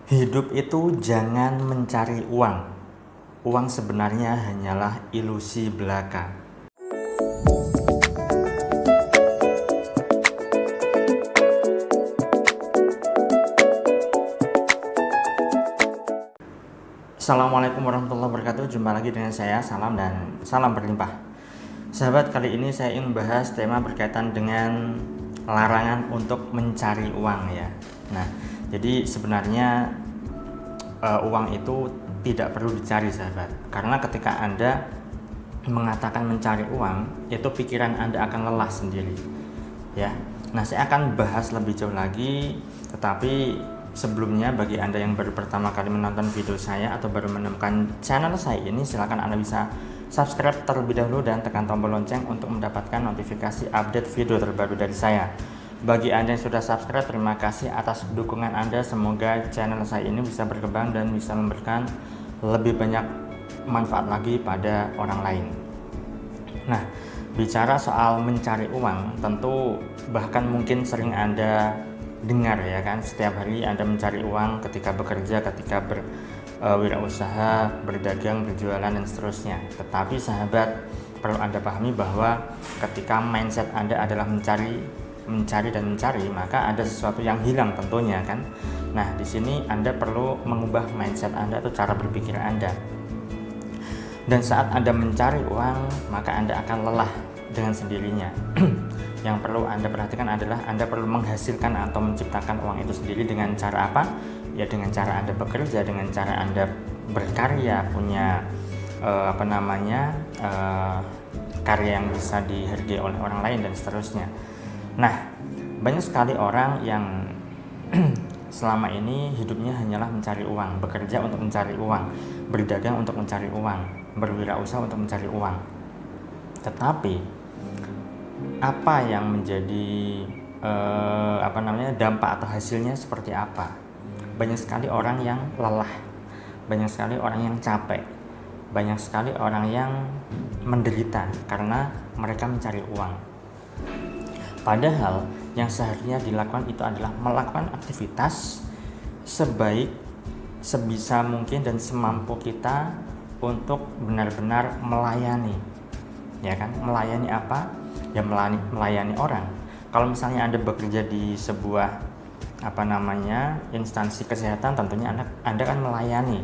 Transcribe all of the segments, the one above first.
Hidup itu jangan mencari uang. Uang sebenarnya hanyalah ilusi belaka. Assalamualaikum warahmatullahi wabarakatuh. Jumpa lagi dengan saya, Salam dan salam berlimpah. Sahabat, kali ini saya ingin membahas tema berkaitan dengan larangan untuk mencari uang ya. Nah, jadi sebenarnya uang itu tidak perlu dicari, sahabat. Karena ketika Anda mengatakan mencari uang, itu pikiran Anda akan lelah sendiri. Ya. Nah, saya akan bahas lebih jauh lagi, tetapi sebelumnya bagi Anda yang baru pertama kali menonton video saya atau baru menemukan channel saya ini, silakan Anda bisa subscribe terlebih dahulu dan tekan tombol lonceng untuk mendapatkan notifikasi update video terbaru dari saya. Bagi Anda yang sudah subscribe, terima kasih atas dukungan Anda. Semoga channel saya ini bisa berkembang dan bisa memberikan lebih banyak manfaat lagi pada orang lain. Nah, bicara soal mencari uang, tentu bahkan mungkin sering Anda dengar ya kan, setiap hari Anda mencari uang ketika bekerja, ketika berwirausaha, berdagang, berjualan dan seterusnya. Tetapi sahabat, perlu Anda pahami bahwa ketika mindset Anda adalah mencari, maka ada sesuatu yang hilang tentunya kan. Nah, di sini Anda perlu mengubah mindset Anda atau cara berpikir Anda. Dan saat Anda mencari uang, maka Anda akan lelah dengan sendirinya. Yang perlu Anda perhatikan adalah Anda perlu menghasilkan atau menciptakan uang itu sendiri dengan cara apa? Ya dengan cara Anda bekerja, dengan cara Anda berkarya, punya karya yang bisa dihargai oleh orang lain dan seterusnya. Nah, banyak sekali orang yang selama ini hidupnya hanyalah mencari uang, bekerja untuk mencari uang, berdagang untuk mencari uang, berwirausaha untuk mencari uang. Tetapi apa yang menjadi dampak atau hasilnya seperti apa? Banyak sekali orang yang lelah, banyak sekali orang yang capek, banyak sekali orang yang menderita karena mereka mencari uang. Padahal yang seharusnya dilakukan itu adalah melakukan aktivitas sebisa mungkin dan semampu kita untuk benar-benar melayani. Ya kan? Melayani apa? Ya melayani orang. Kalau misalnya Anda bekerja di sebuah instansi kesehatan, tentunya Anda kan melayani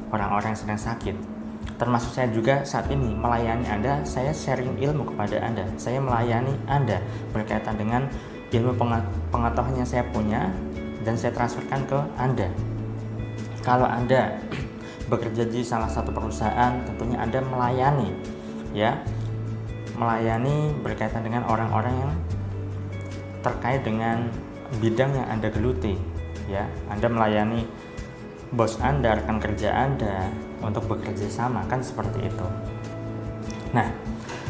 orang-orang yang sedang sakit. Termasuk saya juga saat ini melayani Anda, saya sharing ilmu kepada Anda, saya melayani Anda berkaitan dengan ilmu pengetahuan yang saya punya dan saya transferkan ke Anda. Kalau Anda bekerja di salah satu perusahaan, tentunya Anda melayani berkaitan dengan orang-orang yang terkait dengan bidang yang Anda geluti ya. Anda melayani bos Anda, rekan kerja Anda untuk bekerja sama, kan seperti itu. Nah,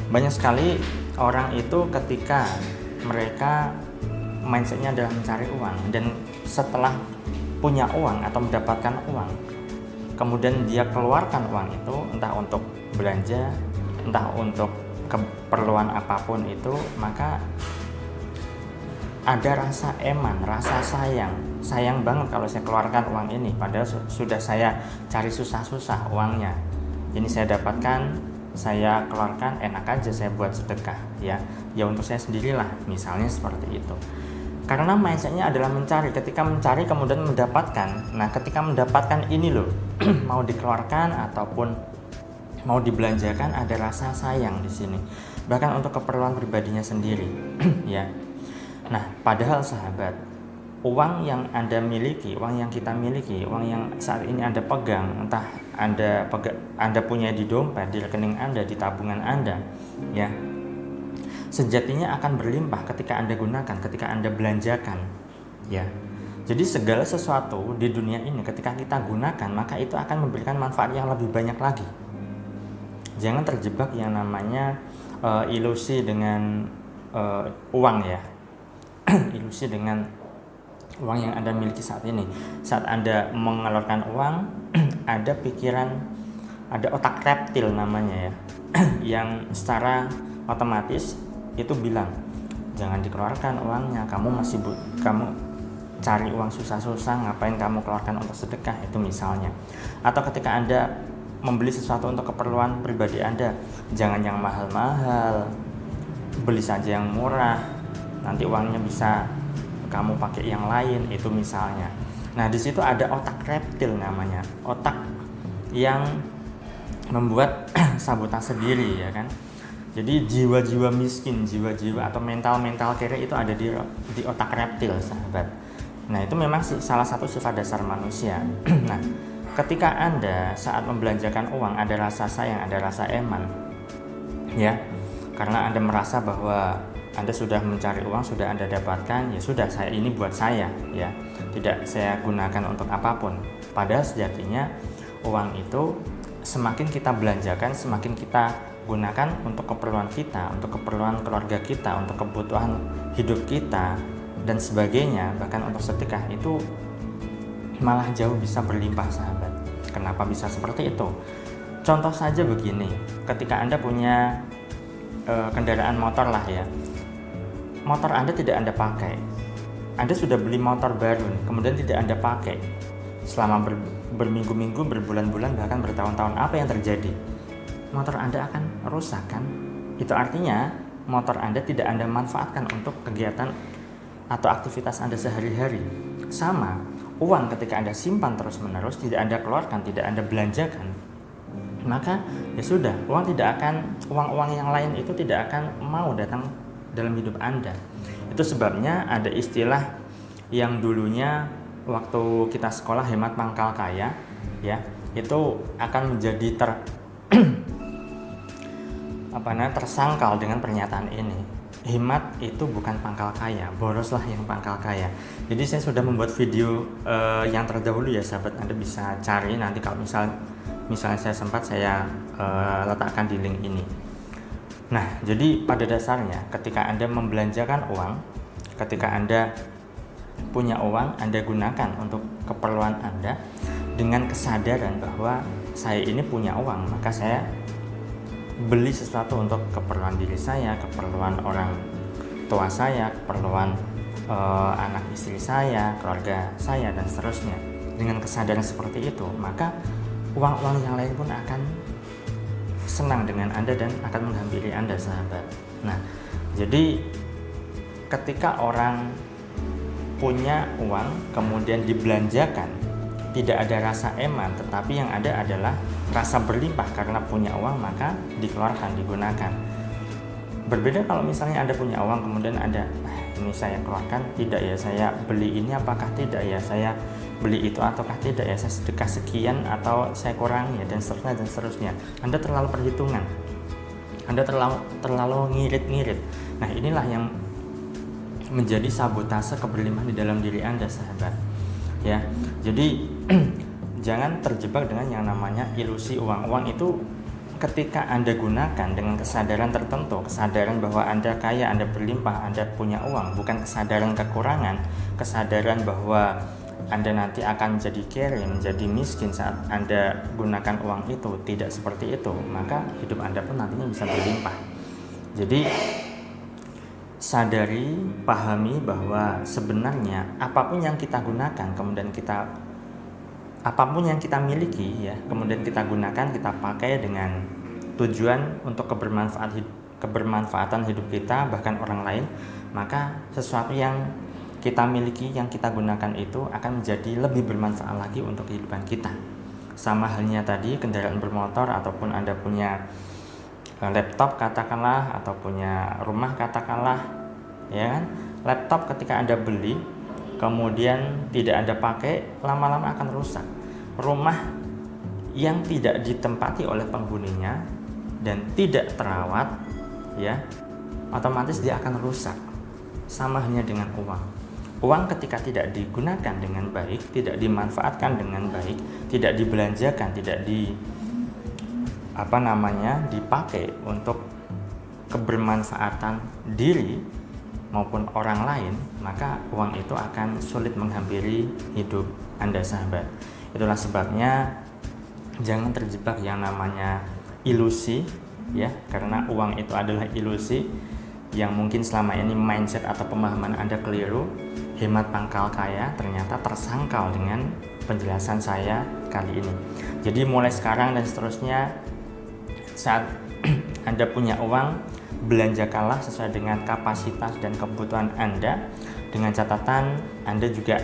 banyak sekali orang itu ketika mereka mindsetnya adalah mencari uang, dan setelah punya uang atau mendapatkan uang, kemudian dia keluarkan uang itu entah untuk belanja, entah untuk keperluan apapun itu, maka ada rasa eman, rasa sayang banget kalau saya keluarkan uang ini, padahal sudah saya cari susah-susah uangnya. Ini saya dapatkan, saya keluarkan, enak aja saya buat sedekah ya untuk saya sendirilah, misalnya seperti itu. Karena mindsetnya adalah mencari, ketika mencari kemudian mendapatkan. Nah, ketika mendapatkan ini loh mau dikeluarkan ataupun mau dibelanjakan, ada rasa sayang di sini, bahkan untuk keperluan pribadinya sendiri ya. Nah, padahal sahabat, uang yang Anda miliki, uang yang kita miliki, uang yang saat ini Anda pegang, entah Anda punya di dompet, di rekening Anda, di tabungan Anda, ya, sejatinya akan berlimpah ketika Anda gunakan, ketika Anda belanjakan, ya. Jadi segala sesuatu di dunia ini ketika kita gunakan, maka itu akan memberikan manfaat yang lebih banyak lagi. Jangan terjebak yang namanya ilusi dengan uang ya. Ilusi dengan uang yang Anda miliki saat ini. Saat Anda mengeluarkan uang, ada pikiran, ada otak reptil namanya ya, yang secara otomatis itu bilang, jangan dikeluarkan uangnya, kamu cari uang susah-susah, ngapain kamu keluarkan untuk sedekah, itu misalnya. Atau ketika Anda membeli sesuatu untuk keperluan pribadi Anda, jangan yang mahal-mahal, beli saja yang murah, nanti uangnya bisa kamu pakai yang lain, itu misalnya. Nah, di situ ada otak reptil namanya, otak yang membuat sabotase diri, ya kan. Jadi jiwa-jiwa miskin, jiwa-jiwa atau mental kere itu ada di otak reptil, sahabat. Nah, itu memang salah satu sifat dasar manusia. Nah, ketika Anda saat membelanjakan uang ada rasa sayang, ada rasa eman, ya, karena Anda merasa bahwa Anda sudah mencari uang, sudah Anda dapatkan, ya sudah, saya ini buat saya, ya, tidak saya gunakan untuk apapun. Padahal sejatinya uang itu semakin kita belanjakan, semakin kita gunakan untuk keperluan kita, untuk keperluan keluarga kita, untuk kebutuhan hidup kita dan sebagainya, bahkan untuk sedekah, itu malah jauh bisa berlimpah, sahabat. Kenapa bisa seperti itu? Contoh saja begini, ketika Anda punya kendaraan motor lah, ya, motor Anda tidak Anda pakai, Anda sudah beli motor baru, kemudian tidak Anda pakai selama berminggu-minggu, berbulan-bulan, bahkan bertahun-tahun, apa yang terjadi? Motor Anda akan rusak, kan? Itu artinya motor Anda tidak Anda manfaatkan untuk kegiatan atau aktivitas Anda sehari-hari. Sama, uang ketika Anda simpan terus-menerus, tidak Anda keluarkan, tidak Anda belanjakan, maka ya sudah, uang-uang yang lain itu tidak akan mau datang dalam hidup Anda. Itu sebabnya ada istilah yang dulunya waktu kita sekolah, hemat pangkal kaya, ya, itu akan menjadi tersangkal dengan pernyataan ini. Hemat itu bukan pangkal kaya, boroslah yang pangkal kaya. Jadi saya sudah membuat video yang terdahulu, ya sahabat, Anda bisa cari nanti kalau misalnya saya sempat, saya letakkan di link ini. Nah, jadi pada dasarnya ketika Anda membelanjakan uang, ketika Anda punya uang, Anda gunakan untuk keperluan Anda dengan kesadaran bahwa saya ini punya uang, maka saya beli sesuatu untuk keperluan diri saya, keperluan orang tua saya, keperluan anak istri saya, keluarga saya, dan seterusnya. Dengan kesadaran seperti itu, maka uang-uang yang lain pun akan senang dengan Anda dan akan menghampiri Anda, sahabat. Nah, jadi ketika orang punya uang kemudian dibelanjakan, tidak ada rasa eman, tetapi yang ada adalah rasa berlimpah karena punya uang, maka dikeluarkan, digunakan. Berbeda kalau misalnya Anda punya uang kemudian Anda, ini saya keluarkan tidak ya, saya beli ini apakah tidak ya, saya beli itu ataukah tidak ya, saya sedekah sekian atau saya kurangi ya, dan seterusnya. Anda terlalu perhitungan, Anda terlalu ngirit-ngirit. Nah, inilah yang menjadi sabotase keberlimpahan di dalam diri Anda, sahabat. Ya, jadi jangan terjebak dengan yang namanya ilusi uang. Uang itu ketika Anda gunakan dengan kesadaran tertentu, kesadaran bahwa Anda kaya, Anda berlimpah, Anda punya uang, bukan kesadaran kekurangan, kesadaran bahwa Anda nanti akan jadi kere, menjadi miskin saat Anda gunakan uang itu. Tidak seperti itu, maka hidup Anda pun nantinya bisa berlimpah. Jadi sadari, pahami bahwa sebenarnya apapun yang kita gunakan, apapun yang kita miliki, ya, kemudian kita gunakan, kita pakai dengan tujuan untuk kebermanfaatan hidup kita, bahkan orang lain, maka sesuatu yang kita miliki, yang kita gunakan itu akan menjadi lebih bermanfaat lagi untuk kehidupan kita. Sama halnya tadi kendaraan bermotor, ataupun Anda punya laptop katakanlah, atau punya rumah katakanlah, ya kan. Laptop ketika Anda beli kemudian tidak Anda pakai, lama-lama akan rusak. Rumah yang tidak ditempati oleh penghuninya dan tidak terawat, ya, otomatis dia akan rusak. Sama halnya dengan uang. Uang ketika tidak digunakan dengan baik, tidak dimanfaatkan dengan baik, tidak dibelanjakan, tidak dipakai untuk kebermanfaatan diri maupun orang lain, maka uang itu akan sulit menghampiri hidup Anda, sahabat. Itulah sebabnya jangan terjebak yang namanya ilusi, ya, karena uang itu adalah ilusi yang mungkin selama ini mindset atau pemahaman Anda keliru. hemat pangkal kaya ternyata tersangkal dengan penjelasan saya kali ini. Jadi mulai sekarang dan seterusnya, saat Anda punya uang, belanjakanlah sesuai dengan kapasitas dan kebutuhan Anda, dengan catatan Anda juga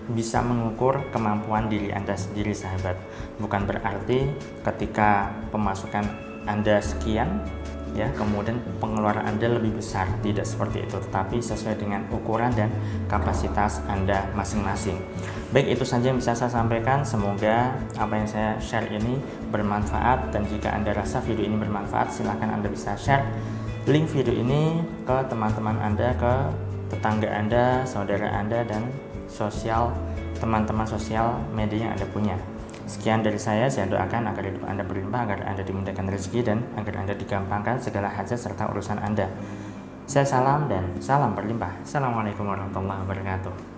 bisa mengukur kemampuan diri Anda sendiri, sahabat. Bukan berarti ketika pemasukan Anda sekian, ya, kemudian pengeluaran Anda lebih besar. Tidak seperti itu, tetapi sesuai dengan ukuran dan kapasitas Anda masing-masing. Baik, itu saja yang bisa saya sampaikan. Semoga apa yang saya share ini bermanfaat, dan jika Anda rasa video ini bermanfaat, silakan Anda bisa share link video ini ke teman-teman Anda, ke tetangga Anda, saudara Anda, dan teman-teman sosial media yang Anda punya. Sekian dari saya doakan agar hidup Anda berlimpah, agar Anda dimudahkan rezeki, dan agar Anda digampangkan segala hajat serta urusan Anda. Saya salam dan salam berlimpah. Assalamualaikum warahmatullahi wabarakatuh.